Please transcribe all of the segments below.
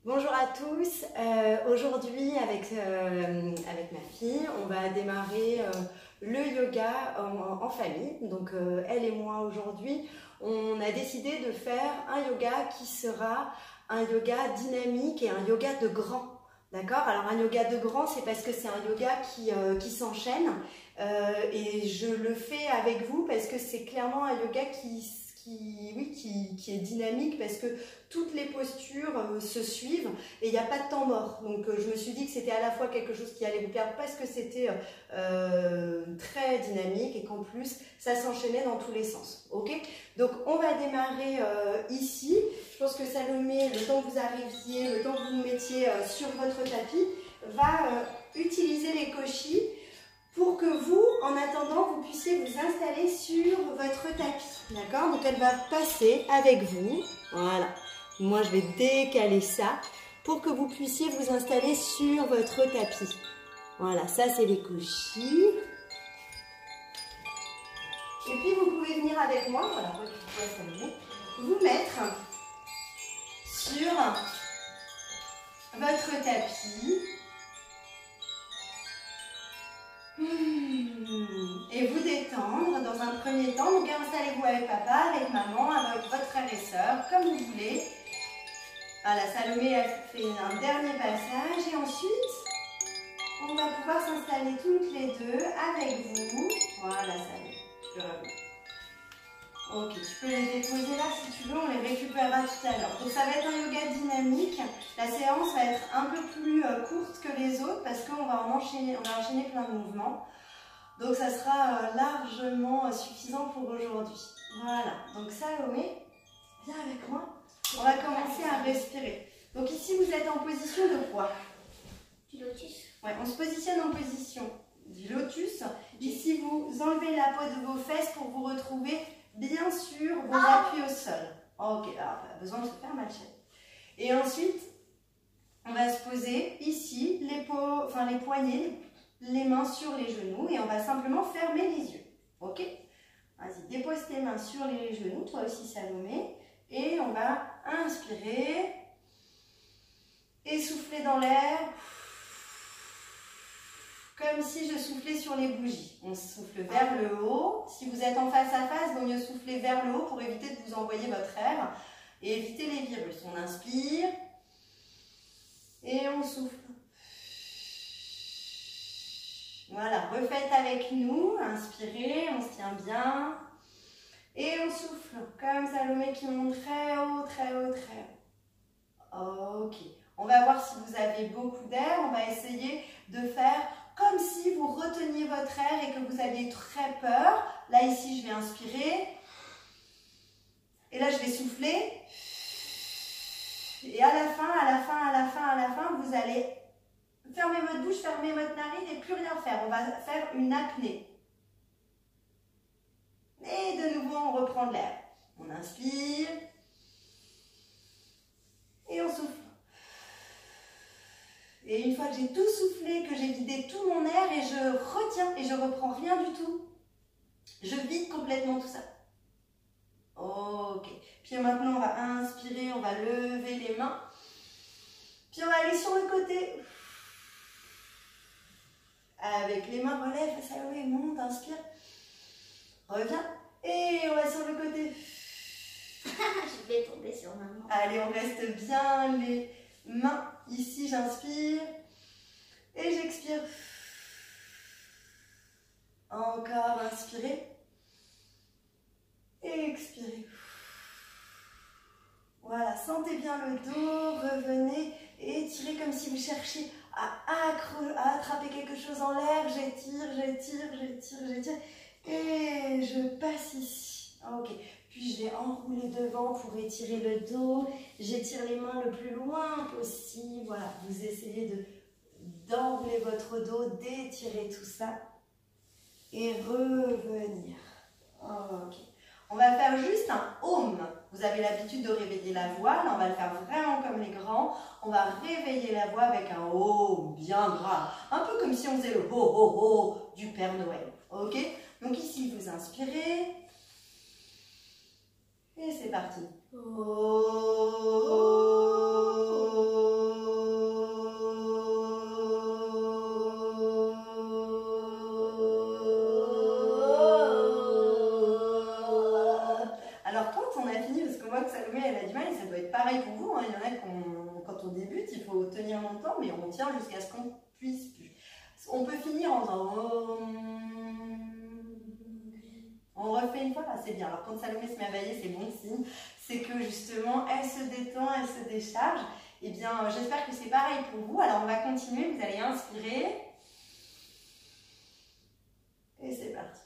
Bonjour à tous, aujourd'hui avec ma fille, on va démarrer le yoga en famille. Donc elle et moi aujourd'hui, on a décidé de faire un yoga qui sera un yoga dynamique et un yoga de grand. D'accord? Alors un yoga de grand, c'est parce que c'est un yoga qui s'enchaîne et je le fais avec vous parce que c'est clairement un yoga qui est dynamique parce que toutes les postures se suivent et il n'y a pas de temps mort. Donc je me suis dit que c'était à la fois quelque chose qui allait vous plaire parce que c'était très dynamique et qu'en plus ça s'enchaînait dans tous les sens. Ok? Donc on va démarrer ici. Je pense que Salomé, le temps que vous arriviez, le temps que vous vous mettiez sur votre tapis, va utiliser les koshis pour que vous, en attendant, vous puissiez vous installer sur votre tapis. D'accord? Donc elle va passer avec vous. Voilà. Moi, je vais décaler ça pour que vous puissiez vous installer sur votre tapis. Voilà, ça c'est les koshis. Et puis vous pouvez venir avec moi, voilà, vous mettre sur votre tapis. Et vous détendre dans un premier temps. Donc installez-vous avec papa, avec maman, avec votre frère et soeur, comme vous voulez. Voilà, Salomé a fait un dernier passage et ensuite on va pouvoir s'installer toutes les deux avec vous. Voilà, Salomé, tu peux revenir. Ok, tu peux les déposer là si tu veux, on les récupérera tout à l'heure. Donc ça va être un yoga dynamique. La séance va être un peu plus courte que les autres parce qu'on va enchaîner plein de mouvements. Donc ça sera largement suffisant pour aujourd'hui. Voilà, donc Salomé, viens avec moi. On va commencer à respirer. Donc ici vous êtes en position de quoi? Du lotus. Ouais, on se positionne en position du lotus. Ici vous enlevez la peau de vos fesses pour vous retrouver bien sûr vos appuis au sol. Ok, alors pas besoin de se faire mal. Et ensuite, on va se poser ici, les poignets, les mains sur les genoux et on va simplement fermer les yeux. Ok? Vas-y, dépose tes mains sur les genoux, toi aussi Salomé. Et on va inspirer et souffler dans l'air. Comme si je soufflais sur les bougies. On souffle vers le haut. Si vous êtes en face à face, il vaut mieux souffler vers le haut pour éviter de vous envoyer votre air et éviter les virus. On inspire et on souffle. Voilà, refaites avec nous. Inspirez, on se tient bien. Et on souffle, comme Salomé qui monte très haut, très haut, très haut. Ok. On va voir si vous avez beaucoup d'air. On va essayer de faire comme si vous reteniez votre air et que vous aviez très peur. Là, ici, je vais inspirer. Et là, je vais souffler. Et à la fin, vous allez fermer votre bouche, fermer votre narine et plus rien faire. On va faire une apnée. Et de nouveau, on reprend de l'air. On inspire. Et on souffle. Et une fois que j'ai tout soufflé, que j'ai vidé tout mon air et je retiens et je reprends rien du tout, je vide complètement tout ça. Ok. Puis maintenant, on va inspirer, on va lever les mains. Puis on va aller sur le côté. Avec les mains, relève, Salomé, monte, inspire. Reviens. Et on va sur le côté. Je vais tomber sur maman. Allez, on reste bien les mains. Ici, j'inspire. Et j'expire. Encore, inspirez. Et expirez. Voilà, sentez bien le dos, revenez et étirez comme si vous cherchiez à attraper quelque chose en l'air. J'étire, j'étire, j'étire, j'étire. Et je passe ici. Ok, puis je vais enrouler devant pour étirer le dos. J'étire les mains le plus loin possible. Voilà, vous essayez d'enrouler votre dos, d'étirer tout ça et revenir. Ok. On va faire juste un home. Vous avez l'habitude de réveiller la voix. Là, on va le faire vraiment comme les grands. On va réveiller la voix avec un home bien gras. Un peu comme si on faisait le ho ho ho du Père Noël. Ok? Donc ici, vous inspirez. Et c'est parti. Oh. qu'on voit que Salomé, elle a du mal et ça doit être pareil pour vous. Hein. Il y en a quand on débute, il faut tenir longtemps, mais on tient jusqu'à ce qu'on puisse plus. On peut finir en disant on refait une fois, c'est bien. Alors quand Salomé se met à bailler, c'est bon signe. C'est que justement, elle se détend, elle se décharge. Eh bien, j'espère que c'est pareil pour vous. Alors on va continuer, vous allez inspirer. Et c'est parti.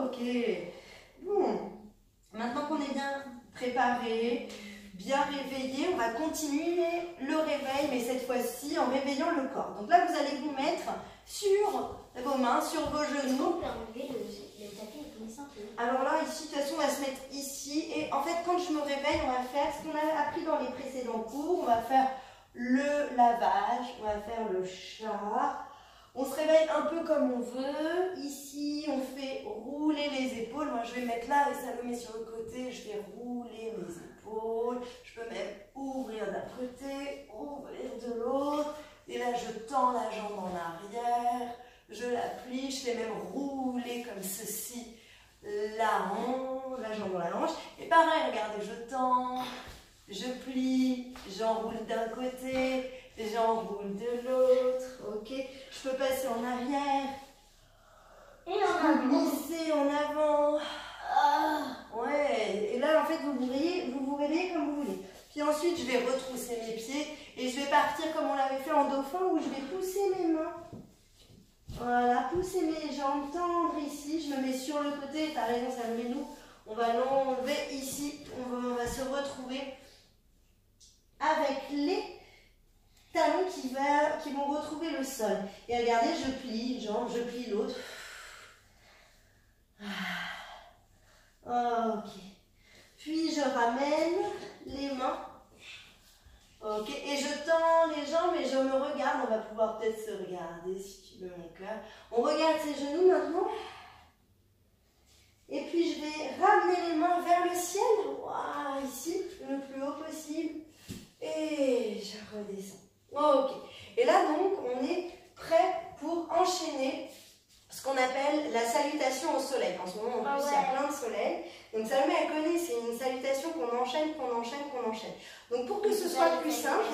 Ok. Bon. Maintenant qu'on est bien préparé, bien réveillé, on va continuer le réveil, mais cette fois-ci en réveillant le corps. Donc là, vous allez vous mettre sur vos mains, sur vos genoux. On peut enlever le tapis comme ça. Alors là, ici, de toute façon, on va se mettre ici. Et en fait, quand je me réveille, on va faire ce qu'on a appris dans les précédents cours. On va faire le lavage, on va faire le chat. On se réveille un peu comme on veut. Ici, on fait rouler les épaules. Moi, je vais mettre là et Salomé sur le côté. Je vais rouler mes épaules. Je peux même ouvrir d'un côté, ouvrir de l'autre. Et là, je tends la jambe en arrière. Je la plie. Je fais même rouler comme ceci la jambe dans la hanche. Et pareil, regardez, je tends, je plie, j'enroule d'un côté. J'enroule de l'autre, ok. Je peux passer en arrière. Et en avant. Glisser en avant. Ouais. Et là, en fait, vous vous réveillez comme vous voulez. Puis ensuite, je vais retrousser mes pieds et je vais partir comme on l'avait fait en dauphin où je vais pousser mes mains. Voilà, pousser mes jambes, tendre ici. Je me mets sur le côté. T'as raison, ça me met nous. On va l'enlever ici. On va se retrouver avec les talons qui vont retrouver le sol. Et regardez, je plie une jambe, je plie l'autre. Ok. Puis je ramène les mains. Ok. Et je tends les jambes et je me regarde. On va pouvoir peut-être se regarder si tu veux, mon cœur. On regarde ses genoux maintenant. Et puis je vais ramener les mains vers le ciel. Wow, ici, le plus haut possible. Et je redescends. Ok. Et là, donc, on est prêt pour enchaîner ce qu'on appelle la salutation au soleil. En ce moment, en plus, il y a plein de soleil. Donc, Salomé, elle connaît, c'est une salutation qu'on enchaîne, qu'on enchaîne, qu'on enchaîne. Donc, pour que ce soit plus simple,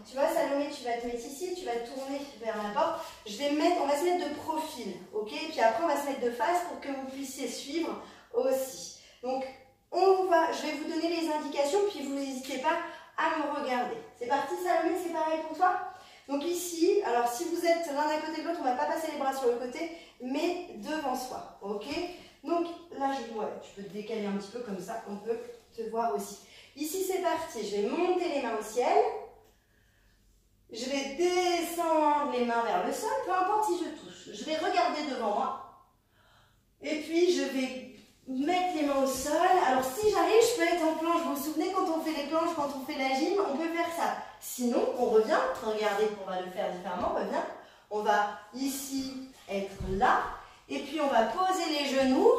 tu vois, Salomé, tu vas te mettre ici, tu vas tourner vers la porte. On va se mettre de profil, ok? Et puis après, on va se mettre de face pour que vous puissiez suivre aussi. Donc, je vais vous donner les indications, puis vous n'hésitez pas à me regarder. C'est parti, Salomé, c'est pareil pour toi? Donc ici, alors si vous êtes l'un à côté de l'autre, on ne va pas passer les bras sur le côté, mais devant soi, ok? Donc là, tu peux te décaler un petit peu comme ça, on peut te voir aussi. Ici, c'est parti, je vais monter les mains au ciel. Je vais descendre les mains vers le sol, peu importe si je touche. Je vais regarder devant moi. Et puis, je vais mettre les mains au sol. Alors si j'arrive, je peux être en planche. Vous vous souvenez quand on fait les planches, quand on fait la gym, on peut faire ça. Sinon, on revient. Regardez, on va le faire différemment. On revient. On va ici être là. Et puis on va poser les genoux.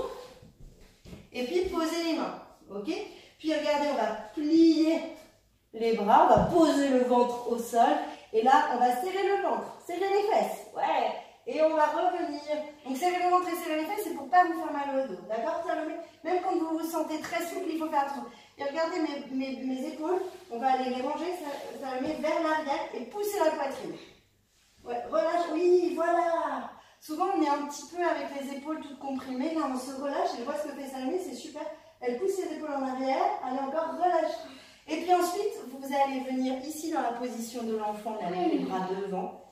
Et puis poser les mains. Ok? Puis regardez, on va plier les bras. On va poser le ventre au sol. Et là, on va serrer le ventre. Serrer les fesses. Ouais. Et on va revenir. Donc serrer le ventre et serrer les fesses, c'est pour ne pas vous faire mal au dos. D'accord, Salomé? Même quand vous vous sentez très souple, il faut faire attention. Et regardez mes épaules. On va aller les ranger, Salomé, vers l'arrière et pousser la poitrine. Ouais, relâche. Oui, voilà. Souvent, on est un petit peu avec les épaules toutes comprimées. Là, on se relâche. Et je vois ce que fait Salomé, c'est super. Elle pousse ses épaules en arrière. Allez, encore, relâche. Et puis ensuite, vous allez venir ici dans la position de l'enfant, avec les bras devant.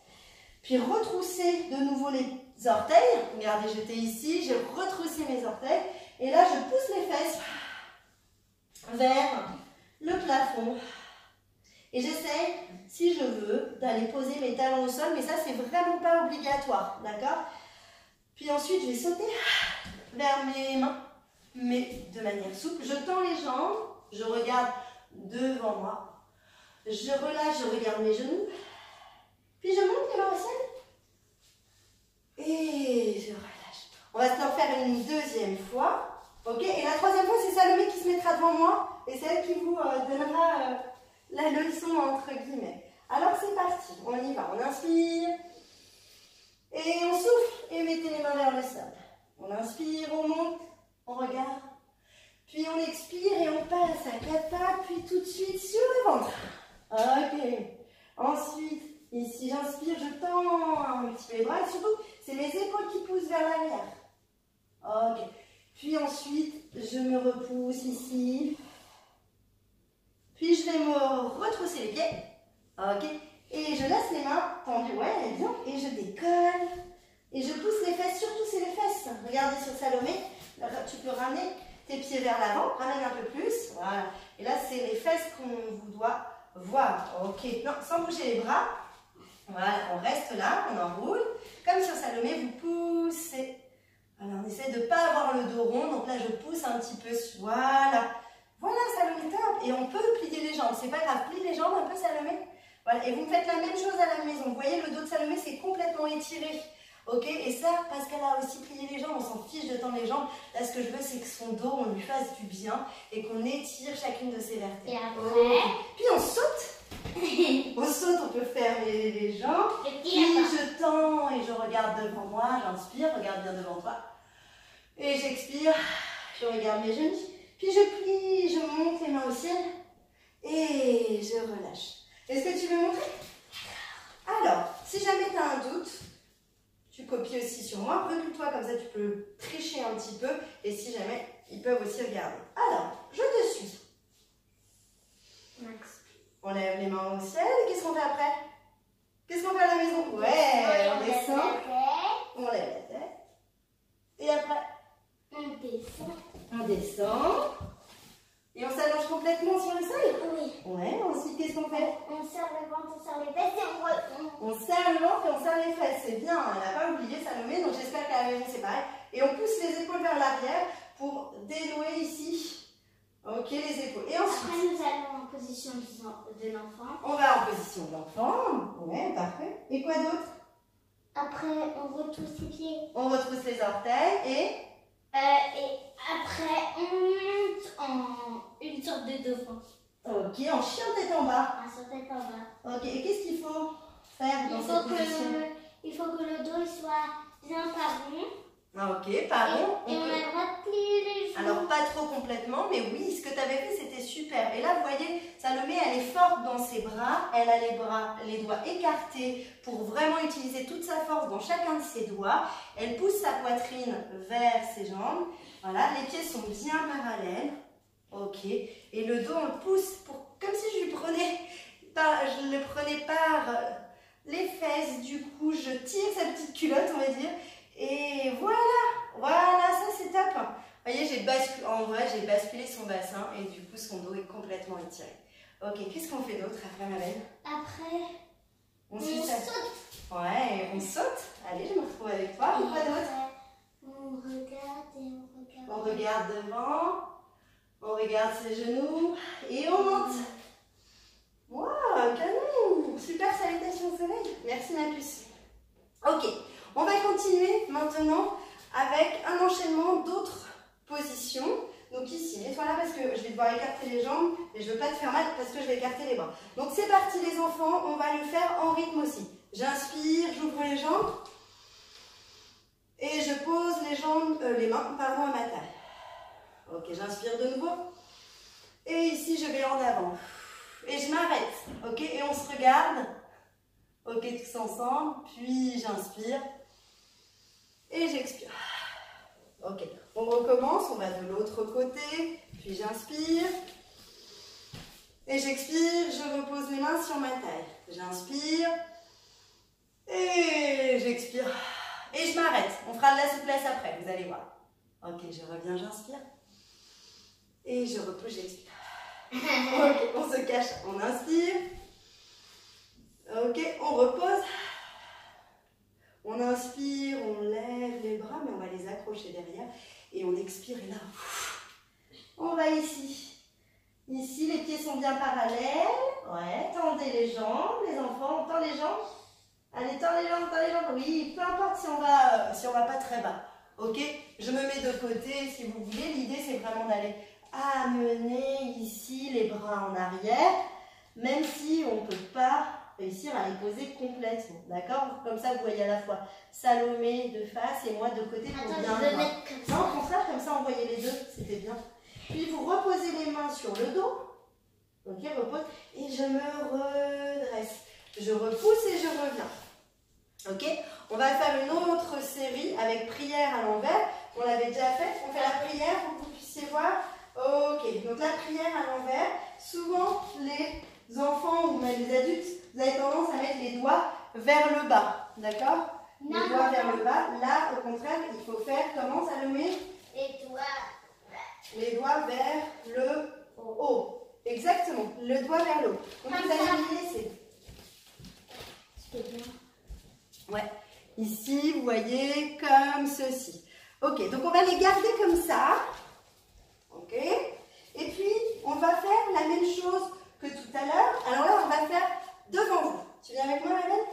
Puis retrousser de nouveau les orteils. Regardez, j'étais ici, j'ai retroussé mes orteils. Et là, je pousse les fesses vers le plafond. Et j'essaie, si je veux, d'aller poser mes talons au sol. Mais ça, c'est vraiment pas obligatoire. D'accord? Puis ensuite, je vais sauter vers mes mains, mais de manière souple. Je tends les jambes, je regarde devant moi. Je relâche, je regarde mes genoux. Puis je monte les mains au ciel. Et je relâche. On va se le faire une deuxième fois. Ok, et la troisième fois, c'est Salomé qui se mettra devant moi et c'est elle qui vous donnera la leçon entre guillemets. Alors c'est parti, on y va, on inspire et on souffle et mettez les mains vers le sol. On inspire, on monte, on regarde, puis on expire et on passe à 4 pas, puis tout de suite sur le ventre. Ok, ensuite, ici j'inspire, je tends un petit peu les bras et surtout, c'est mes épaules qui poussent vers l'arrière. Ok. Puis ensuite, je me repousse ici. Puis je vais me retrousser les pieds. Ok. Et je laisse les mains tendues. Ouais, bien. Et je décolle. Et je pousse les fesses. Surtout, c'est les fesses. Regardez sur Salomé. Tu peux ramener tes pieds vers l'avant. Ramène un peu plus. Voilà. Et là, c'est les fesses qu'on vous doit voir. Ok. Non, sans bouger les bras. Voilà. On reste là. On enroule. Comme sur Salomé, vous poussez. Alors, on essaie de ne pas avoir le dos rond, donc là je pousse un petit peu, voilà. Voilà, Salomé, top. Et on peut plier les jambes, c'est pas grave, plie les jambes un peu, Salomé. Voilà, et vous faites la même chose à la maison. Vous voyez, le dos de Salomé, c'est complètement étiré. Ok, et ça, parce qu'elle a aussi plié les jambes, on s'en fiche de tendre les jambes. Là, ce que je veux, c'est que son dos, on lui fasse du bien et qu'on étire chacune de ses vertèbres. Et après, puis on saute. On saute, on peut fermer les jambes. Puis je tends et je regarde devant moi, j'inspire, regarde bien devant toi. Et j'expire, je regarde mes genoux. Puis je plie, je monte les mains au ciel. Et je relâche. Est-ce que tu veux montrer? Alors, si jamais tu as un doute, tu copies aussi sur moi. Recule-toi, comme ça tu peux tricher un petit peu. Et si jamais, ils peuvent aussi regarder. Alors, je te suis. On lève les mains au ciel. Et qu'est-ce qu'on fait après? Qu'est-ce qu'on fait à la maison? Ouais, on descend. On lève la tête. Et après? on descend. On descend. Et on s'allonge complètement sur le sol? Oui. Ouais, ensuite qu'est-ce qu'on fait? On serre le ventre, on serre les fesses et on serre le ventre et on serre les fesses. C'est bien, elle n'a pas oublié Salomé, donc j'espère qu'à la maison c'est pareil. Et on pousse les épaules vers l'arrière pour dénouer ici. Ok, les épaules. Et ensuite, après, nous allons en position de l'enfant. On va en position de l'enfant. Ouais, parfait. Et quoi d'autre? Après, on retrousse les pieds. On retrousse les orteils et après, on monte en une sorte de dauphin. ok, en chien tête en bas. Un sur tête en bas. Ok, et qu'est-ce qu'il faut faire dans cette position? Il faut que le dos soit bien par rond. Ah, ok, par rond. Et on a le droit de plier les genoux. Alors, pas trop complètement, mais oui, ce que tu avais fait, c'était super. Et là, vous voyez, Salomé, elle est forte dans ses bras. Elle a les doigts écartés pour vraiment utiliser toute sa force dans chacun de ses doigts. Elle pousse sa poitrine vers ses jambes. Voilà, les pieds sont bien parallèles. Ok. Et le dos, on le pousse comme si je le prenais par les fesses. Du coup, je tire sa petite culotte, on va dire. Et voilà, ça c'est top. Vous voyez, en vrai, j'ai basculé son bassin et du coup, son dos est complètement étiré. Ok, qu'est-ce qu'on fait d'autre après, ma belle? Après, on saute. Ouais, on saute. Allez, je me retrouve avec toi. Ou quoi d'autre? On regarde et on regarde. On regarde devant, on regarde ses genoux et on monte. Waouh, canon! Super salutation au soleil. Merci, ma puce. Ok. On va continuer maintenant avec un enchaînement d'autres positions. Donc ici, mets-toi là parce que je vais devoir écarter les jambes et je ne veux pas te faire mal parce que je vais écarter les bras. Donc c'est parti les enfants, on va le faire en rythme aussi. J'inspire, j'ouvre les jambes et je pose les mains à ma taille. Ok, j'inspire de nouveau. Et ici, je vais en avant. Et je m'arrête. Ok, et on se regarde. Ok, tous ensemble. Puis j'inspire. Et j'expire. Ok, on recommence, on va de l'autre côté, puis j'inspire. Et j'expire, je repose les mains sur ma taille. J'inspire. Et j'expire. Et je m'arrête. On fera de la souplesse après, vous allez voir. Ok, je reviens, j'inspire. Et je repose, j'expire. Ok, on se cache, on inspire. Ok, on repose. On inspire, on lève les bras, mais on va les accrocher derrière. Et on expire, et là, on va ici. Ici, les pieds sont bien parallèles. Ouais, tendez les jambes, les enfants. On tend les jambes. Allez, tend les jambes, tend les jambes. Oui, peu importe si on va pas très bas. Ok, je me mets de côté si vous voulez. L'idée, c'est vraiment d'aller amener ici les bras en arrière, même si on ne peut pas réussir à les poser complètement. D'accord? Comme ça, vous voyez à la fois Salomé de face et moi de côté pour Attends, bien je vais voir. mettre comme ça. Non, au contraire, comme ça, on voyait les deux. C'était bien. Puis, vous reposez les mains sur le dos. Ok, repose. Et je me redresse. Je repousse et je reviens. Ok, on va faire une autre série avec prière à l'envers. On l'avait déjà fait. On fait la prière pour que vous puissiez voir. Ok, donc la prière à l'envers. Souvent, les enfants ou même les adultes, vous avez tendance à mettre les doigts vers le bas. D'accord? Les doigts vers le bas. Là, au contraire, il faut faire comment, Salomé? Les doigts vers le haut. Exactement, le doigt vers le haut. Donc vous allez me laisser. Ouais, ici, vous voyez, comme ceci. Ok, donc on va les garder comme ça. Ok. Et puis, on va faire la même chose que tout à l'heure. Alors là, on va faire devant vous. Tu viens avec moi, Hélène?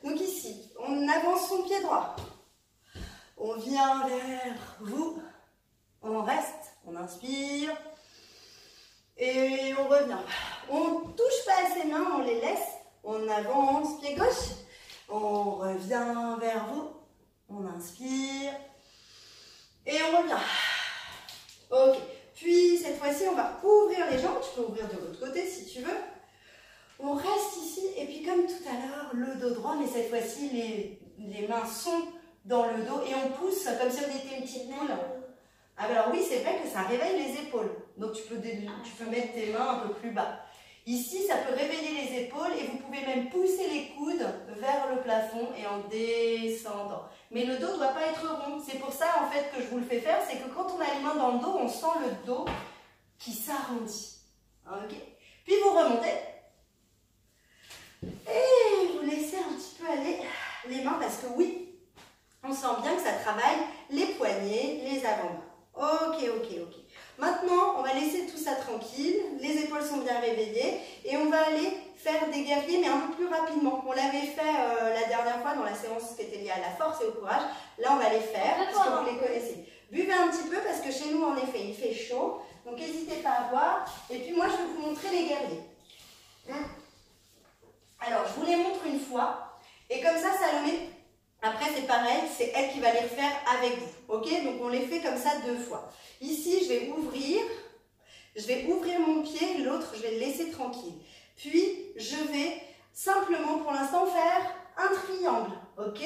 Donc ici, on avance son pied droit. On vient vers vous. On reste, on inspire. Et on revient. On ne touche pas à ses mains, on les laisse. On avance, pied gauche. On revient vers vous. On inspire. Et on revient. Ok. Puis, cette fois-ci, on va ouvrir les jambes. Tu peux ouvrir de l'autre côté si tu veux. On reste ici. Et puis, comme tout à l'heure, le dos droit. Mais cette fois-ci, les mains sont dans le dos. Et on pousse comme si on était une petite poule. Ah ben alors oui, c'est vrai que ça réveille les épaules. Donc tu peux mettre tes mains un peu plus bas. Ici, ça peut réveiller les épaules et vous pouvez même pousser les coudes vers le plafond et en descendant. Mais le dos ne doit pas être rond. C'est pour ça en fait que je vous le fais faire, c'est que quand on a les mains dans le dos, on sent le dos qui s'arrondit. Ok. Puis vous remontez. Et vous laissez un petit peu aller les mains parce que oui, on sent bien que ça travaille les poignets, les avant-bras. Ok, ok, ok. Maintenant, on va laisser tout ça tranquille. Les épaules sont bien réveillées. Et on va aller faire des guerriers, mais un peu plus rapidement. On l'avait fait la dernière fois dans la séance qui était liée à la force et au courage. Là, on va les faire parce que vous les connaissez. Buvez un petit peu parce que chez nous, en effet, il fait chaud. Donc, n'hésitez pas à boire. Et puis, moi, je vais vous montrer les guerriers. Alors, je vous les montre une fois. Et comme ça, Salomé... Après, c'est pareil, c'est elle qui va les refaire avec vous. Ok? Donc, on les fait comme ça 2 fois. Ici, je vais ouvrir mon pied, l'autre, je vais le laisser tranquille. Puis, je vais simplement, pour l'instant, faire un triangle. Ok?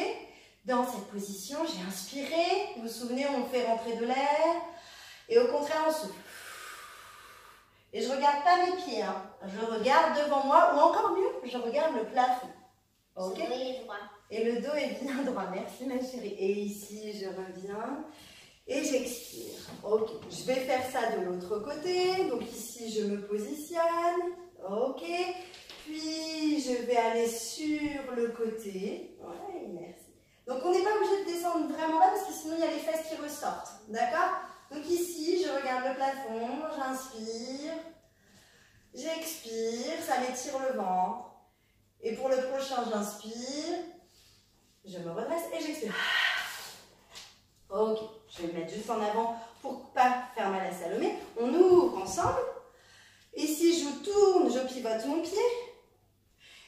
Dans cette position, j'ai inspiré. Vous vous souvenez, on fait rentrer de l'air. Et au contraire, on souffle. Et je ne regarde pas mes pieds. Hein. Je regarde devant moi, ou encore mieux, je regarde le plafond. Ok? Et le dos est bien droit. Merci ma chérie. Et ici, je reviens et j'expire. Ok. Je vais faire ça de l'autre côté. Donc ici, je me positionne. Ok. Puis, je vais aller sur le côté. Ouais, merci. Donc, on n'est pas obligé de descendre vraiment là parce que sinon, il y a les fesses qui ressortent. D'accord? Donc ici, je regarde le plafond. J'inspire. J'expire. Ça m'étire le ventre. Et pour le prochain, j'inspire. Je me redresse et j'expire. Ok, je vais me mettre juste en avant pour ne pas faire mal à Salomé. On ouvre ensemble. Ici, je tourne, je pivote mon pied.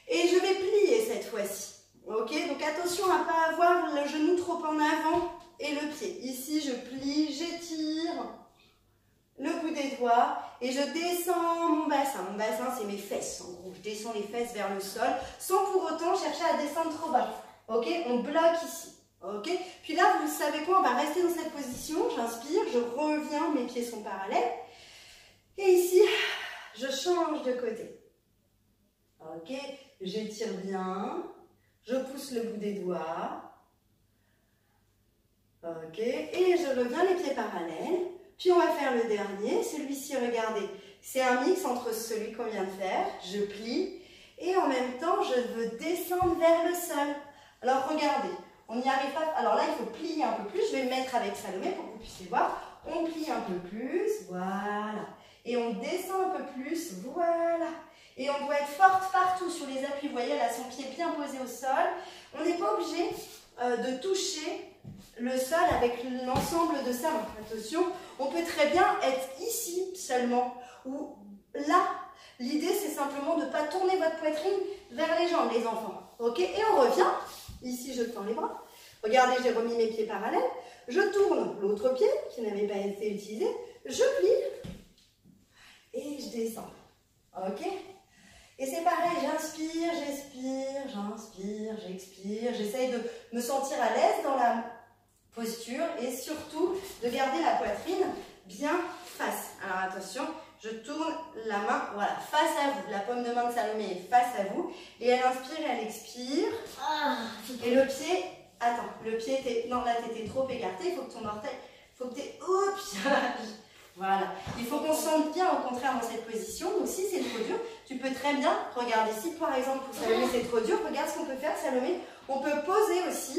Et je vais plier cette fois-ci. Ok, donc attention à ne pas avoir le genou trop en avant et le pied. Ici, je plie, j'étire le bout des doigts et je descends mon bassin. Mon bassin, c'est mes fesses. En gros, je descends les fesses vers le sol sans pour autant chercher à descendre trop bas. Ok, on bloque ici. Ok, puis là, vous savez quoi, on va rester dans cette position. J'inspire, je reviens, mes pieds sont parallèles. Et ici, je change de côté. Ok, j'étire bien. Je pousse le bout des doigts. Ok, et je reviens les pieds parallèles. Puis on va faire le dernier, celui-ci, regardez. C'est un mix entre celui qu'on vient de faire. Je plie et en même temps, je veux descendre vers le sol. Alors regardez, on n'y arrive pas. Alors là, il faut plier un peu plus. Je vais me mettre avec Salomé pour que vous puissiez voir. On plie un peu plus, voilà. Et on descend un peu plus, voilà. Et on doit être forte partout sur les appuis. Vous voyez, elle a son pied bien posé au sol. On n'est pas obligé de toucher le sol avec l'ensemble de sa main. Attention, on peut très bien être ici seulement ou là. L'idée, c'est simplement de ne pas tourner votre poitrine vers les jambes, les enfants. Ok? Et on revient. Ici, je tends les bras. Regardez, j'ai remis mes pieds parallèles. Je tourne l'autre pied qui n'avait pas été utilisé. Je plie et je descends. Ok? Et c'est pareil, j'inspire, j'expire, j'inspire, j'expire. J'essaye de me sentir à l'aise dans la posture et surtout de garder la poitrine bien face. Alors attention, je tourne la main, voilà, face à vous. La paume de main de Salomé est face à vous. Et elle inspire et elle expire. Et le pied, attends, le pied était, non là t'étais trop écarté, il faut que ton orteil, il faut que tu voilà. Il faut qu'on se sente bien au contraire dans cette position. Donc si c'est trop dur, tu peux très bien, regarder si par exemple pour Salomé c'est trop dur, regarde ce qu'on peut faire Salomé. On peut poser aussi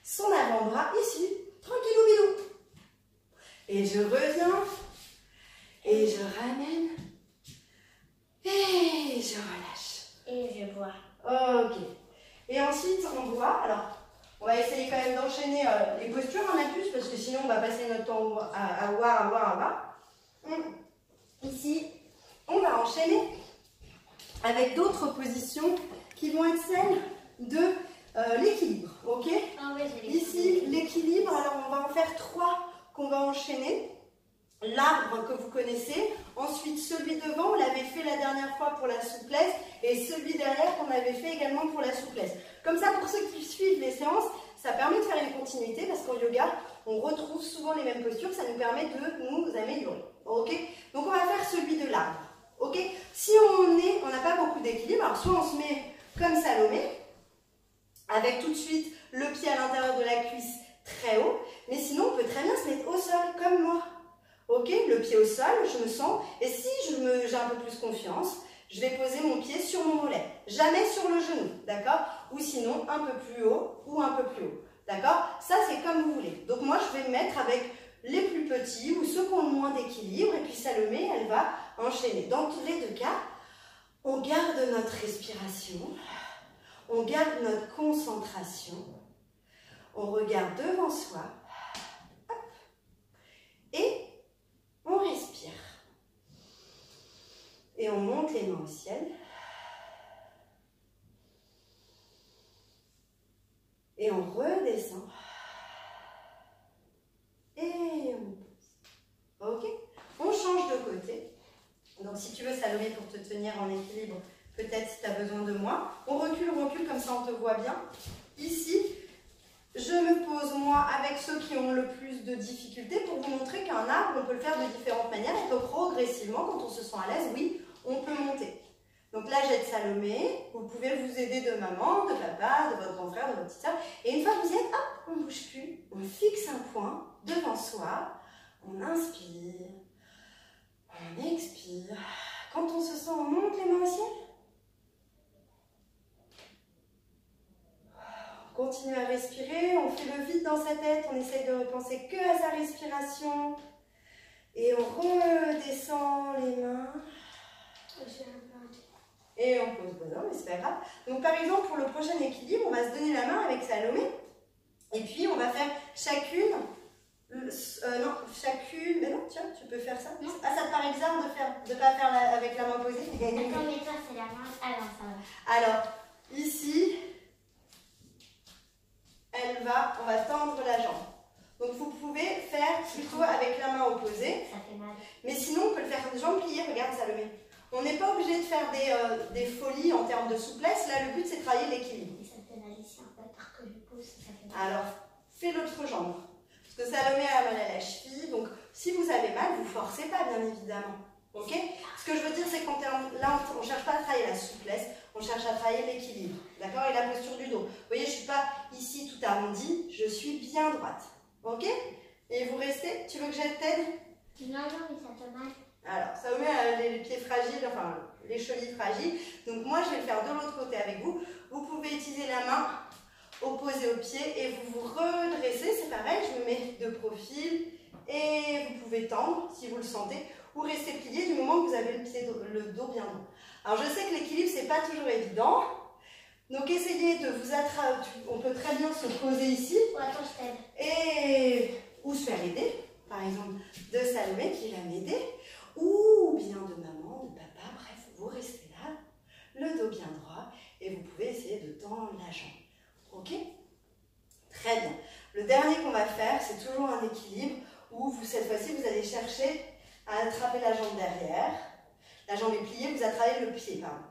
son avant-bras ici, tranquillou bilou. Et je reviens. Et je ramène. Et je relâche. Et je vois. Ok. Et ensuite, on voit. Alors, on va essayer quand même d'enchaîner les postures en plus, parce que sinon, on va passer notre temps à voir. Ici, on va enchaîner avec d'autres positions qui vont être celles de l'équilibre. Ok? Ici, l'équilibre. Alors, on va en faire 3 qu'on va enchaîner. L'arbre que vous connaissez, ensuite celui devant, on l'avait fait la dernière fois pour la souplesse, et celui derrière qu'on avait fait également pour la souplesse. Comme ça, pour ceux qui suivent les séances, ça permet de faire une continuité, parce qu'en yoga, on retrouve souvent les mêmes postures, ça nous permet de nous améliorer. Ok? Donc on va faire celui de l'arbre. Ok? Si on n'a pas beaucoup d'équilibre, alors soit on se met comme Salomé, avec tout de suite le pied à l'intérieur de la cuisse très haut, mais sinon on peut très bien se mettre au sol, comme moi. Ok, le pied au sol, je me sens, et si j'ai un peu plus confiance, je vais poser mon pied sur mon mollet, jamais sur le genou, d'accord? Ou sinon un peu plus haut ou un peu plus haut, d'accord? Ça c'est comme vous voulez. Donc moi je vais me mettre avec les plus petits ou ceux qui ont moins d'équilibre, et puis Salomé, elle va enchaîner. Dans tous les deux cas, on garde notre respiration, on garde notre concentration, on regarde devant soi, hop, et on respire. Et on monte les mains au ciel. Et on redescend. Et on pose. Ok? On change de côté. Donc si tu veux Salomé pour te tenir en équilibre, peut-être si tu as besoin de moi. On recule, comme ça on te voit bien. Ici, je me pose moi avec ceux qui ont le plus de difficultés pour vous montrer qu'un arbre, on peut le faire de différentes manières et que progressivement, quand on se sent à l'aise, oui, on peut monter. Donc là, j'aide Salomé, vous pouvez vous aider de maman, de papa, de votre grand frère, de votre petite soeur. Et une fois que vous y êtes, hop, on ne bouge plus, on fixe un point devant soi, on inspire, on expire. Quand on se sent, on monte les mains au ciel. Continue à respirer, on fait le vide dans sa tête, on essaye de penser que à sa respiration. Et on redescend les mains. Et on pose bonhomme, mais c'est pas grave. Donc par exemple, pour le prochain équilibre, on va se donner la main avec Salomé. Et puis on va faire chacune. Mais non, tiens, tu peux faire ça. Non. Ah, ça te paraît bizarre de pas faire avec la main posée. Attends, mais toi, c'est la main. Alors, ça va. Alors, ici. On va tendre la jambe. Donc vous pouvez faire plutôt avec la main opposée. Ça fait mal. Mais sinon on peut le faire jambes pliées, regarde Salomé. On n'est pas obligé de faire des folies en termes de souplesse. Là le but c'est de travailler l'équilibre. Ça fait mal ici un peu parce que je pousse, ça fait mal. Alors fais l'autre jambe. Parce que Salomé a mal à la cheville. Donc si vous avez mal, vous ne forcez pas bien évidemment. Ok? Ce que je veux dire c'est qu'on ne cherche pas à travailler la souplesse. On cherche à travailler l'équilibre, d'accord? Et la posture du dos. Vous voyez, je ne suis pas ici tout arrondi, je suis bien droite. Ok? Et vous restez? Tu veux que j'aide t'aide? Non, mais ça fait mal. Alors, Salomé a les pieds fragiles, enfin les chevilles fragiles. Donc moi, je vais le faire de l'autre côté avec vous. Vous pouvez utiliser la main opposée au pied et vous vous redressez. C'est pareil, je me mets de profil et vous pouvez tendre si vous le sentez ou rester plié du moment que vous avez le dos bien droit. Alors je sais que l'équilibre, c'est pas toujours évident. Donc essayez de vous attraper, on peut très bien se poser ici. Ouais, attends, je t'aide. Ou se faire aider, par exemple de Salomé qui va m'aider, ou bien de maman, de papa, bref, vous restez là, le dos bien droit, et vous pouvez essayer de tendre la jambe. Ok? Très bien. Le dernier qu'on va faire, c'est toujours un équilibre, où vous, cette fois-ci, vous allez chercher à attraper la jambe derrière. La jambe est pliée, vous attrapez le pied, pardon.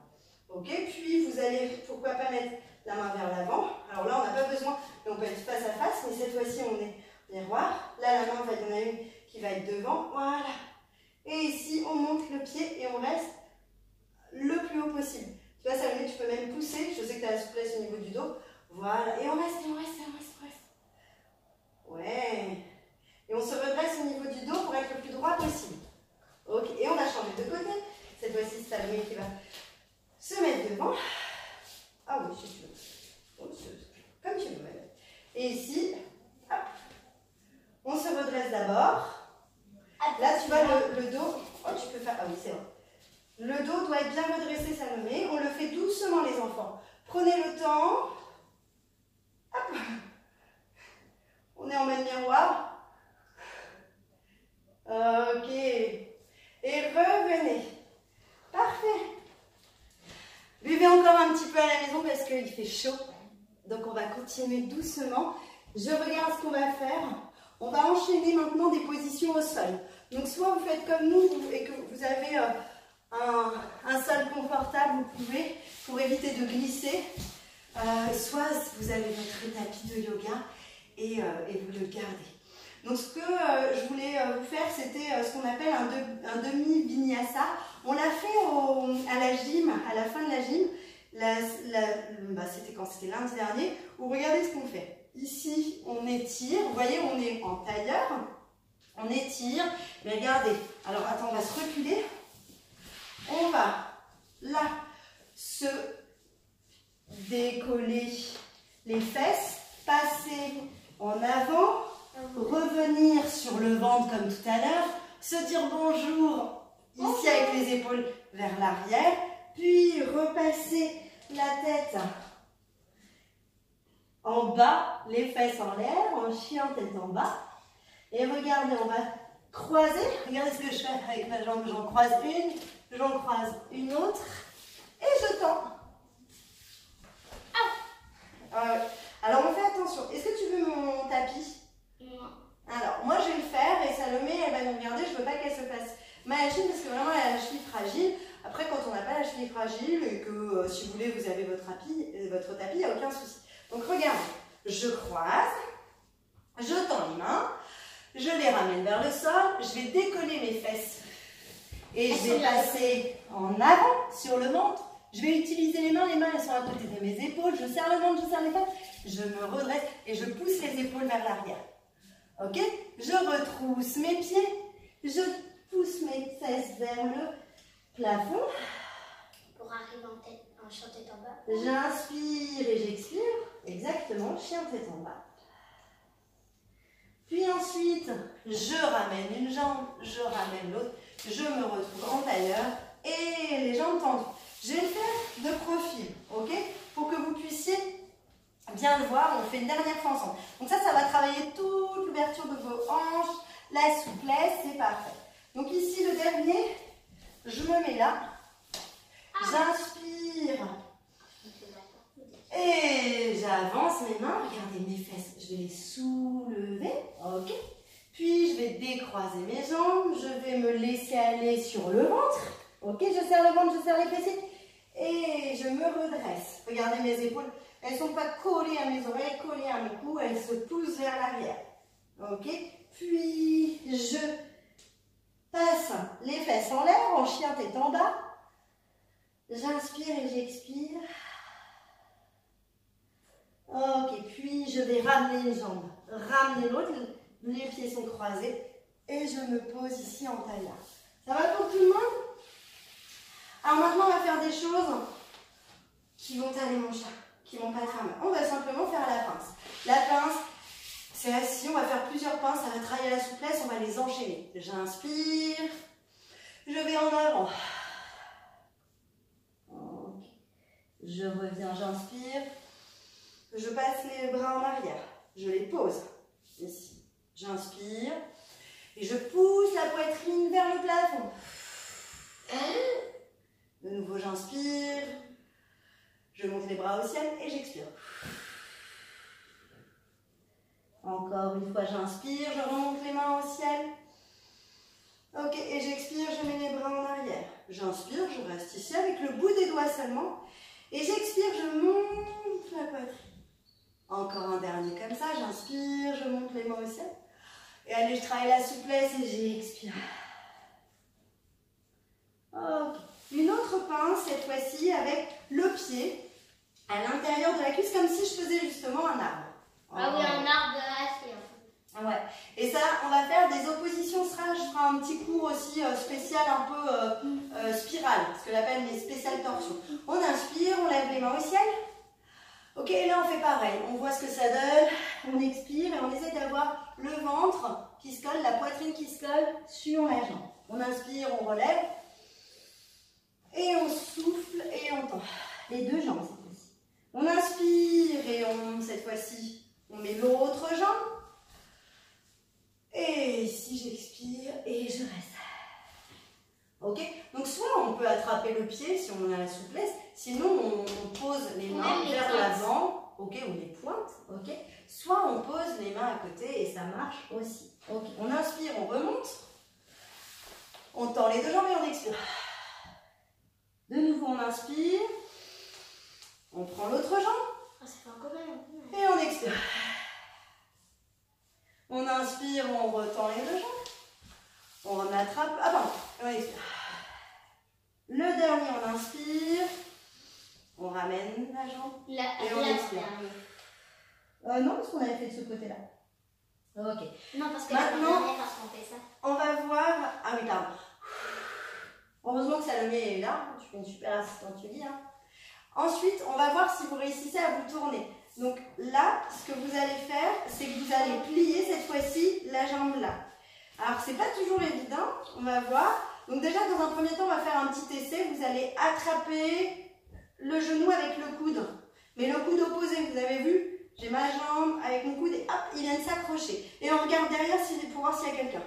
Ok? Puis vous allez, pourquoi pas mettre la main vers l'avant. Alors là, on n'a pas besoin, mais on peut être face à face, mais cette fois-ci, on est miroir. Là, la main, il y en a une qui va être devant. Voilà. Et ici, on monte le pied et on reste le plus haut possible. Tu vois, Salomé, tu peux même pousser. Je sais que tu as la souplesse au niveau du dos. Voilà. Et on reste, et on reste, et on reste, on reste. Ouais. Et on se redresse au niveau du dos pour être le plus droit possible. Ok. Et on a changé de côté. Cette fois-ci, c'est Salomé qui va se mettre devant. Ah oui, si tu veux. Comme tu veux. Et ici, hop. On se redresse d'abord. Là, tu vois le dos. Oh, tu peux faire. Ah oui, c'est vrai. Le dos doit être bien redressé, Salomé. On le fait doucement, les enfants. Prenez le temps. Hop. On est en mode miroir. Ok. Et revenez. Parfait. Buvez encore un petit peu à la maison parce qu'il fait chaud. Donc, on va continuer doucement. Je regarde ce qu'on va faire. On va enchaîner maintenant des positions au sol. Donc, soit vous faites comme nous et que vous avez un sol confortable, vous pouvez, pour éviter de glisser. Soit vous avez votre tapis de yoga et vous le gardez. Donc, ce que je voulais vous faire, c'était ce qu'on appelle un demi-vinyasa. On l'a fait à la gym, à la fin de la gym. C'était quand? C'était lundi dernier. Où regardez ce qu'on fait. Ici, on étire. Vous voyez, on est en tailleur. On étire. Mais regardez. Alors, attends, on va se reculer. On va, là, se décoller les fesses. Passer en avant. Revenir sur le ventre comme tout à l'heure. Se dire bonjour ici avec les épaules vers l'arrière. Puis, repasser la tête en bas, les fesses en l'air, en chien tête en bas. Et regardez, on va croiser. Regardez ce que je fais avec ma jambe. J'en croise une autre. Et je tends. Alors, on fait attention. Est-ce que tu veux mon tapis? Non. Alors, moi, je vais le faire. Et Salomé, elle va nous regarder. Je ne veux pas qu'elle se fasse machine parce que vraiment, elle a la cheville fragile. Après, quand on n'a pas la cheville fragile et que si vous voulez, vous avez votre tapis, il n'y a aucun souci. Donc, regardez. Je croise. Je tends les mains. Je les ramène vers le sol. Je vais décoller mes fesses. Et je vais passer en avant sur le ventre. Je vais utiliser les mains elles sont à côté de mes épaules. Je serre le ventre, je serre les fesses. Je me redresse et je pousse les épaules vers l'arrière. Ok? Je retrousse mes pieds. Je pousse mes fesses vers le plafond. Pour arriver en chien tête en bas. J'inspire et j'expire. Exactement, chien tête en bas. Puis ensuite, je ramène une jambe, je ramène l'autre. Je me retrouve en tailleur et les jambes tendues. Je vais le faire de profil, ok? Pour que vous puissiez bien le voir. On fait une dernière fois ensemble. Donc ça va travailler toute l'ouverture de vos hanches, la souplesse, c'est parfait. Donc ici, le dernier, je me mets là. J'inspire. Et j'avance mes mains. Regardez mes fesses. Je vais les soulever, ok? Puis je vais décroiser mes jambes. Je vais me laisser aller sur le ventre. Ok, je serre le ventre, je serre les fessiers. Et je me redresse. Regardez mes épaules. Elles ne sont pas collées à mes oreilles, collées à mon cou. Elles se poussent vers l'arrière. Ok. Puis je passe les fesses en l'air, en chien tête en bas. J'inspire et j'expire. Ok. Puis je vais ramener une jambe. Ramener l'autre. Les pieds sont croisés. Et je me pose ici en tailleur. Ça va pour tout le monde? Alors maintenant, on va faire des choses qui vont aller mon chat, qui vont pas être mal. On va simplement faire la pince. La pince, c'est assis, on va faire plusieurs pinces, ça va travailler la souplesse, on va les enchaîner. J'inspire, je vais en avant. Je reviens, j'inspire. Je passe les bras en arrière. Je les pose ici. J'inspire. Et je pousse la poitrine vers le plafond. De nouveau, j'inspire. Je monte les bras au ciel et j'expire. Encore une fois, j'inspire, je remonte les mains au ciel. Ok, et j'expire, je mets les bras en arrière. J'inspire, je reste ici avec le bout des doigts seulement. Et j'expire, je monte la poitrine. Encore un dernier comme ça, j'inspire, je monte les mains au ciel. Et allez, je travaille la souplesse et j'expire. Ok. Une autre pince, cette fois-ci, avec le pied à l'intérieur de la cuisse, comme si je faisais justement un arbre. Ah oui, un arbre de acier. Ouais. Et ça, on va faire des oppositions. Je ferai un petit cours aussi spécial, un peu spirale, ce que j'appelle les spéciales torsions. On inspire, on lève les mains au ciel. Ok, et là on fait pareil. On voit ce que ça donne. On expire et on essaie d'avoir le ventre qui se colle, la poitrine qui se colle sur la jambe. On inspire, on relève. Et on souffle et on tend. Les deux jambes cette fois-ci. On inspire et cette fois-ci, on met l'autre jambe. Et ici, j'expire et je reste. Ok? Donc, soit on peut attraper le pied si on a la souplesse, sinon on pose les mains vers l'avant, ok, ou les pointes, ok? Soit on pose les mains à côté et ça marche aussi. Ok, on inspire, on remonte, on tend les deux jambes et on expire. De nouveau, on inspire, on prend l'autre jambe et on expire. On inspire, on retend les deux jambes. On attrape. Ah pardon, on expire. Le dernier, on inspire. On ramène la jambe. Et on expire. Non, parce qu'on avait fait de ce côté-là. Ok. Non, parce que maintenant, parce qu'on fait ça. on va voir. Ah oui, pardon. Heureusement que Salomé est là. Tu fais une super assistante, tu dis. Hein. Ensuite, on va voir si vous réussissez à vous tourner. Donc là, ce que vous allez faire, c'est que vous allez plier cette fois-ci la jambe là. Alors, c'est pas toujours évident, on va voir. Donc déjà, dans un premier temps, on va faire un petit essai. Vous allez attraper le genou avec le coude. Mais le coude opposé, vous avez vu? J'ai ma jambe avec mon coude et hop, il vient de s'accrocher. Et on regarde derrière pour voir s'il y a quelqu'un.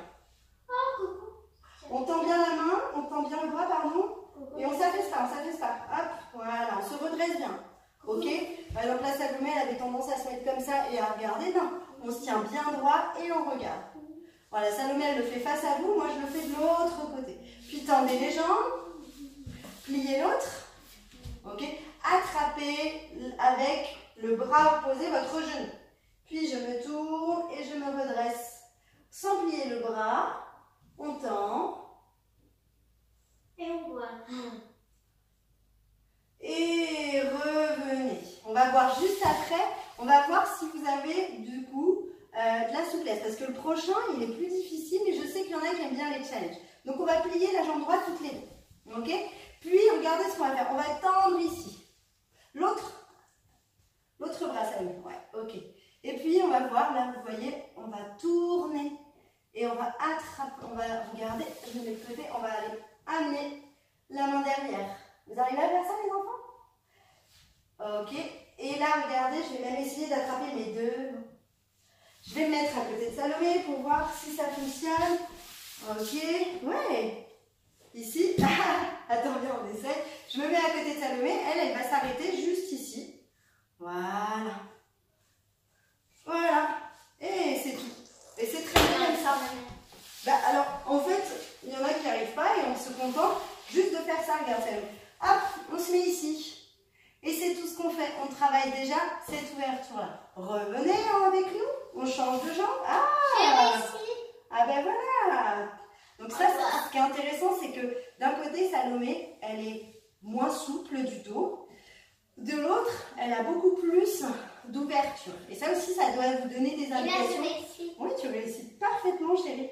On tend bien la main, on tend bien le bras, pardon. Et on s'affaisse pas, on s'affaisse pas. Hop, voilà, on se redresse bien. Ok? Par exemple, la Salomé, elle avait tendance à se mettre comme ça et à regarder. Non, on se tient bien droit et on regarde. Voilà, Salomé, elle le fait face à vous, moi je le fais de l'autre côté. Puis tendez les jambes, pliez l'autre. Ok? Attrapez avec le bras opposé votre genou. Puis je me tourne et je me redresse. Sans plier le bras, on tend. Et on voit. Et revenez. On va voir juste après, on va voir si vous avez du coup de la souplesse. Parce que le prochain, il est plus difficile, mais je sais qu'il y en a qui aiment bien les challenges. Donc on va plier la jambe droite toutes les deux. Ok? Puis regardez ce qu'on va faire. On va tendre ici. L'autre bras, ça y est. Ouais, ok. Et puis on va voir, là vous voyez, on va tourner. Et on va attraper, on va regarder, je me mets de côté, on va aller amener la main derrière. Vous arrivez à faire ça les enfants? Ok. Et là, regardez, je vais même essayer d'attraper mes deux. Je vais me mettre à côté de Salomé pour voir si ça fonctionne. Ok. Ouais. Ici. Attends, bien, on essaie. Je me mets à côté de Salomé. Elle va s'arrêter juste ici. Voilà. Voilà. Et c'est tout. Et c'est très bien comme ça. Bah, alors, en fait, il y en a qui n'y arrivent pas et on se contente juste de faire ça. Regarde, Salomé. Hop, on se met ici. Et c'est tout ce qu'on fait. On travaille déjà cette ouverture-là. Revenez avec nous. On change de jambe. Ah ben voilà. Donc ça, ce qui est intéressant, c'est que d'un côté, Salomé, elle est moins souple du dos. De l'autre, elle a beaucoup plus d'ouverture. Et ça aussi, ça doit vous donner des indications. Oui, tu réussis parfaitement, chérie.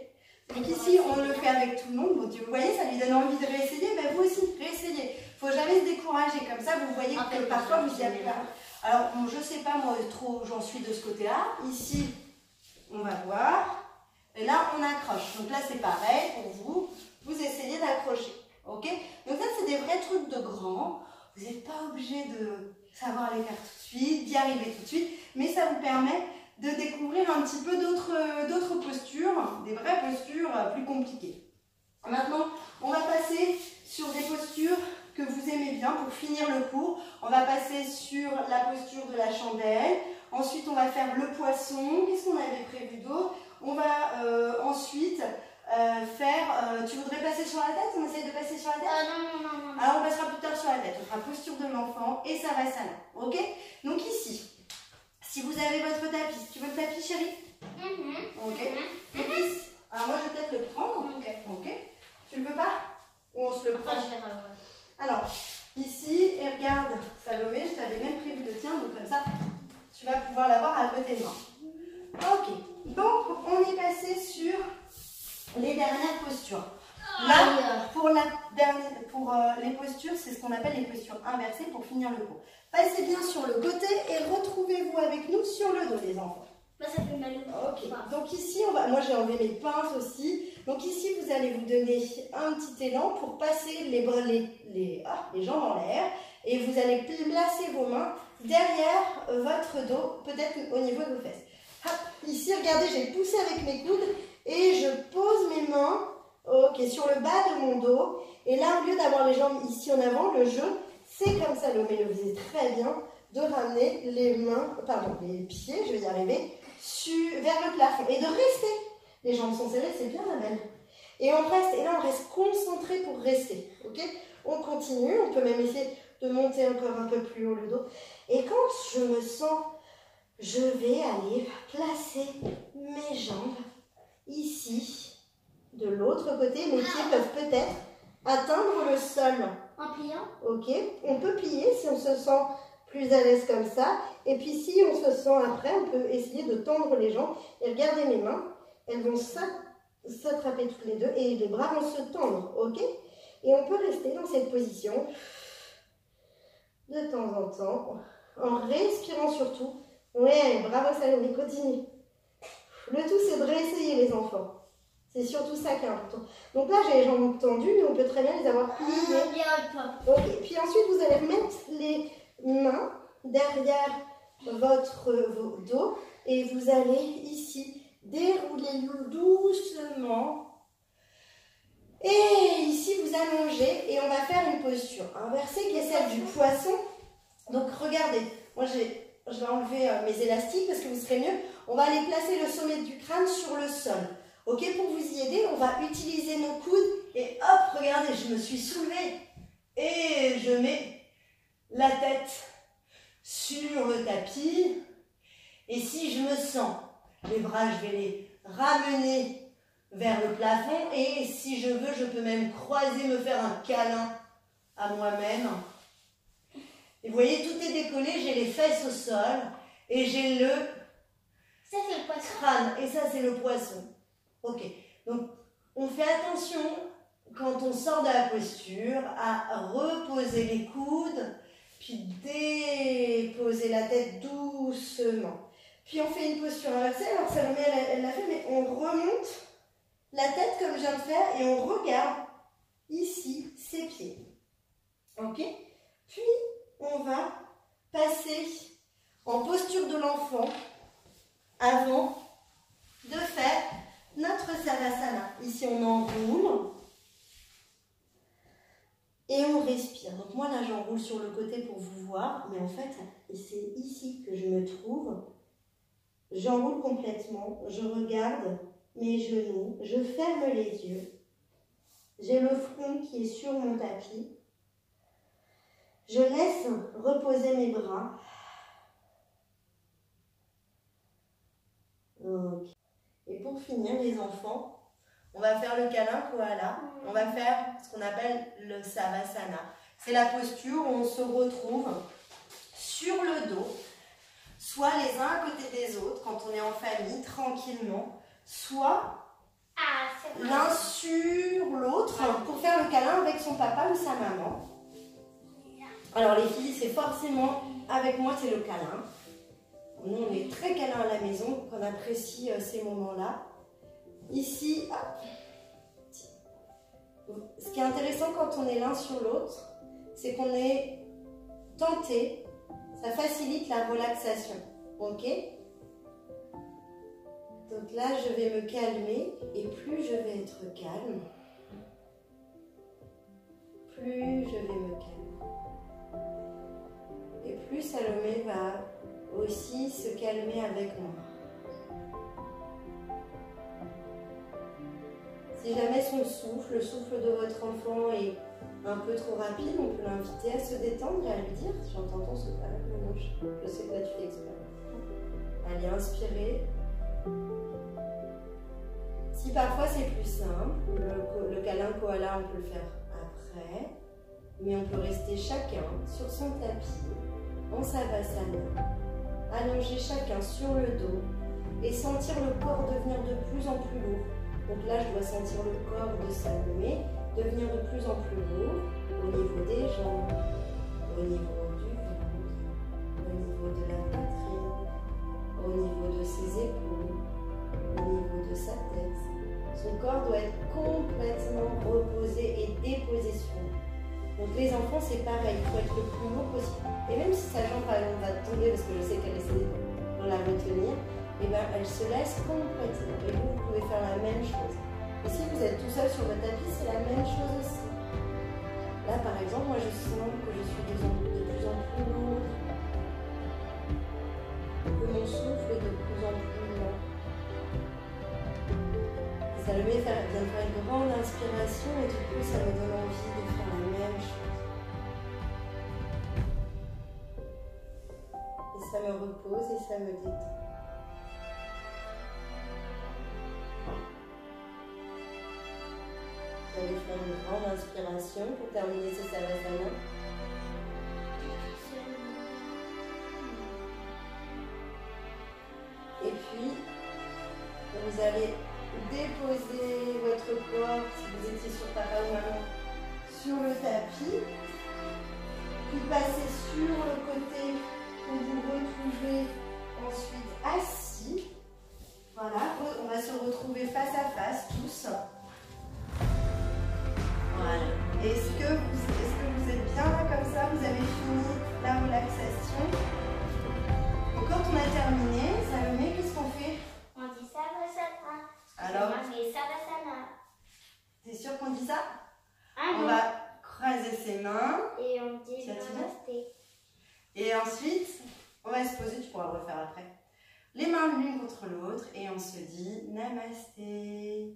Donc ici, on le fait avec tout le monde. Bon, vous voyez, ça lui donne envie de réessayer. Ben vous aussi, réessayez. Il ne faut jamais se décourager. Comme ça, vous voyez que parfois, vous y arrivez pas. Alors, bon, je ne sais pas, moi, trop j'en suis de ce côté-là. Ici, on va voir. Et là, on accroche. Donc là, c'est pareil pour vous. Vous essayez d'accrocher. Ok? Donc ça, c'est des vrais trucs de grands. Vous n'êtes pas obligé de savoir les faire tout de suite, d'y arriver tout de suite, mais ça vous permet de découvrir un petit peu d'autres postures, des vraies postures plus compliquées. Maintenant, on va passer sur des postures que vous aimez bien pour finir le cours. On va passer sur la posture de la chandelle. Ensuite, on va faire le poisson. Qu'est-ce qu'on avait prévu d'autre? On va ensuite faire... tu voudrais passer sur la tête? On essaye de passer sur la tête? Non. Alors, on passera plus tard sur la tête. On fera posture de l'enfant et savasana. Ok? Donc ici, si vous avez votre tapis, tu veux le tapis, chérie? Ok. Donc ici, alors moi, je vais peut-être le prendre. Ok. Tu le veux pas? Ou on se le prend? Alors, ici, et regarde, Salomé, je t'avais même prévu le tien, donc comme ça, tu vas pouvoir l'avoir à côté de moi. Ok, donc on est passé sur les dernières postures. Là, pour les postures, c'est ce qu'on appelle les postures inversées pour finir le cours. Passez bien sur le côté et retrouvez-vous avec nous sur le dos, les enfants. Ça fait mal. Ok, donc ici, moi j'ai enlevé mes pinces aussi. Donc ici, vous allez vous donner un petit élan pour passer les jambes en l'air. Et vous allez placer vos mains derrière votre dos, peut-être au niveau de vos fesses. Hop, ici, regardez, j'ai poussé avec mes coudes et je pose mes mains sur le bas de mon dos. Et là, au lieu d'avoir les jambes ici en avant, le jeu, c'est comme Salomé le faisait très bien, de ramener les pieds, je vais y arriver, vers le plafond et de rester. Les jambes sont serrées, c'est bien la belle. Et on reste, et là on reste concentré pour rester. Ok? On continue, on peut même essayer de monter encore un peu plus haut le dos. Et quand je me sens, je vais aller placer mes jambes ici, de l'autre côté. Mes pieds peuvent peut-être atteindre le sol. En pliant? Ok? On peut plier si on se sent plus à l'aise comme ça. Et puis si on se sent après, on peut essayer de tendre les jambes. Et regardez mes mains, elles vont s'attraper toutes les deux et les bras vont se tendre, ok? Et on peut rester dans cette position de temps en temps, en respirant surtout. Ouais, bravo Salomé, continue. Le tout, c'est de réessayer les enfants. C'est surtout ça qui est important. Donc là, j'ai les jambes tendues, mais on peut très bien les avoir pliées. Ok, puis ensuite, vous allez remettre les mains derrière votre dos et vous allez ici dérouler doucement. Et ici, vous allongez et on va faire une posture inversée qui est celle du poisson. Donc, regardez, moi je vais enlever mes élastiques parce que vous serez mieux. On va aller placer le sommet du crâne sur le sol. Ok, pour vous y aider, on va utiliser nos coudes et hop, regardez, je me suis soulevée et je mets la tête sur le tapis. Et si je me sens, les bras, je vais les ramener vers le plafond. Et si je veux, je peux même croiser, me faire un câlin à moi-même. Et vous voyez, tout est décollé, j'ai les fesses au sol et j'ai le crâne. Et ça, c'est le poisson. Ok, donc on fait attention quand on sort de la posture à reposer les coudes, puis déposer la tête doucement. Puis on fait une posture inversée, alors Salomé elle l'a fait, mais on remonte la tête comme je viens de faire et on regarde ici ses pieds. Ok, puis on va passer en posture de l'enfant avant de faire notre savasana. Ici, on enroule et on respire. Donc moi, là, j'enroule sur le côté pour vous voir, mais en fait, c'est ici que je me trouve. J'enroule complètement, je regarde mes genoux, je ferme les yeux. J'ai le front qui est sur mon tapis. Je laisse reposer mes bras. Okay. Et pour finir, les enfants, on va faire le câlin koala. On va faire ce qu'on appelle le savasana. C'est la posture où on se retrouve sur le dos, soit les uns à côté des autres, quand on est en famille, tranquillement, soit l'un sur l'autre pour faire le câlin avec son papa ou sa maman. Alors les filles, c'est forcément, avec moi, c'est le câlin. Nous, on est très câlin à la maison, donc on apprécie ces moments-là. Ici, hop. Ce qui est intéressant quand on est l'un sur l'autre, c'est qu'on est tenter, ça facilite la relaxation. Ok? Donc là, je vais me calmer et plus je vais être calme, plus je vais me calmer. Et plus Salomé va aussi se calmer avec moi. Si jamais son souffle, le souffle de votre enfant est un peu trop rapide, on peut l'inviter à se détendre et à lui dire « J'entends ton souffle avec mon bouche. Je sais que là tu fais exprès. » Allez, inspirez. Si parfois c'est plus simple, le câlin koala, on peut le faire après, mais on peut rester chacun sur son tapis, en savasana, allonger chacun sur le dos et sentir le corps devenir de plus en plus lourd. Donc là, je dois sentir le corps de Salomé devenir de plus en plus lourd au niveau des jambes, au niveau du ventre, au niveau de la poitrine, au niveau de ses épaules, au niveau de sa tête. Son corps doit être complètement reposé et déposé sur nous. Donc les enfants, c'est pareil, il faut être le plus lourd possible. Et même si sa jambe, par exemple, va tomber, parce que je sais qu'elle essaie de la retenir, et ben, elle se laisse complètement. Et vous pouvez faire la même chose. Et si vous êtes tout seul sur votre tapis, c'est la même chose aussi. Là, par exemple, moi, je sens que je suis de plus en plus lourde, que mon souffle est de plus en plus lent. Et Salomé vient de faire une grande inspiration et du coup, ça me donne envie de faire la même chose. Et ça me repose et ça me détend. Vous allez faire une grande inspiration pour terminer ce savasana. Et puis, vous allez déposer votre corps, si vous étiez sur papa ou maman, sur le tapis. Puis passer sur le côté où vous retrouvez ensuite assis. Voilà, on va se retrouver face à face tous. Voilà. Est-ce que vous êtes bien là comme ça? Vous avez fini la relaxation? Et quand on a terminé, Salomé, qu'est-ce qu'on fait? On dit savasana. Alors, moi, j'ai savasana. t'es sûr qu'on dit ça? Ah On non. va croiser ses mains. Et on dit Tu as dit namasté. Et ensuite, on va se poser, tu pourras le refaire après. Les mains l'une contre l'autre et on se dit namasté.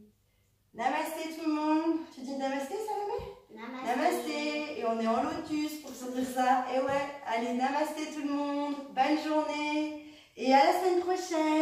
Namasté tout le monde. Tu dis namasté, Salomé? Namasté. Namasté. Et on est en lotus pour se dire ça. Et ouais, allez, namasté tout le monde. Bonne journée. Et à la semaine prochaine.